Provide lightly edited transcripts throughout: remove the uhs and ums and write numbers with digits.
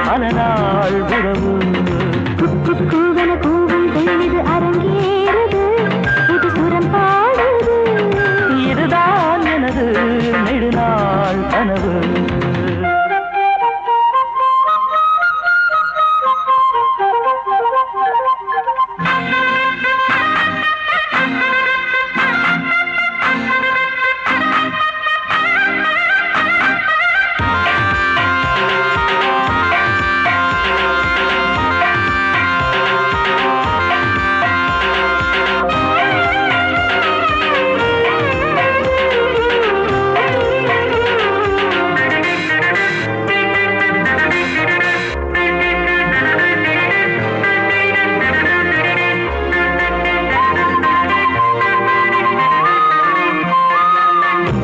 பல நாள் உறவு. கூவன கூவும் குயிலிது அரங்கேறுது, இது சுரம் பாடுது. இதுதான் எனது நெடுநாள் கனவு.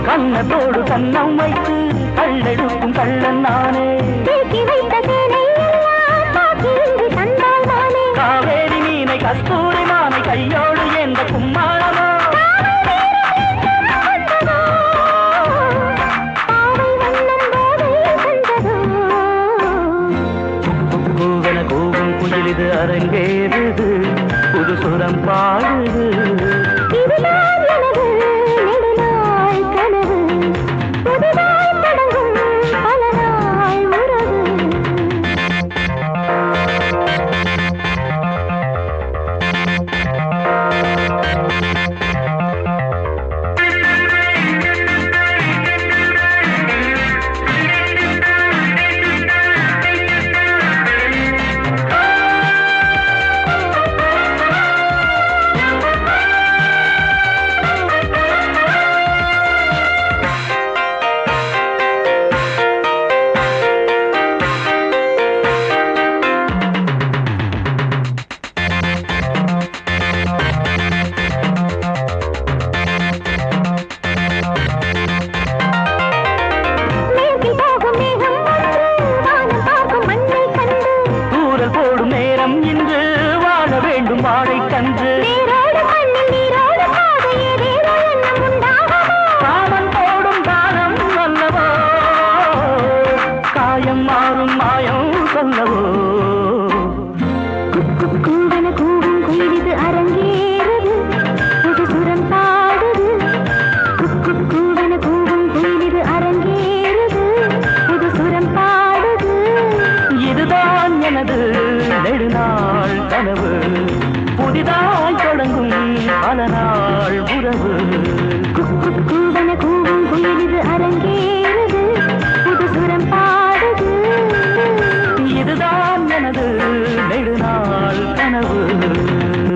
கண்ணத்தோடு கண்ணம் வைத்து கள்ளெடுக்கும் கள்ளன் நானே. காவேரி மீனை கஸ்தூரி மானை கையோடு எந்த கும்மாளமோ. கூவன கூவும் குயிலிது அரங்கேறுது, புது சுரம் பாடுது. இன்று வாழ வேண்டும் வாழை கன்று. காமன் போடும் தானம் அல்லவோ, காயம் மாறும் மாயம் சொல்லவோ. கூவன கூவும் குயிலிது அரங்கேறுது, புது சுரம் பாடுது. கூவன கூவும் குயிலிது அரங்கேறுது, புது சுரம் பாடுது. இதுதான் எனது நெடுநாள் கனவு, புதிதாய் தொடங்கும் பல நாள் உறவு. கூவன கூவும் குயிலிது அரங்கேறுது, புது சுரம் பாடுது. இதுதான் எனது நெடுநாள் கனவு.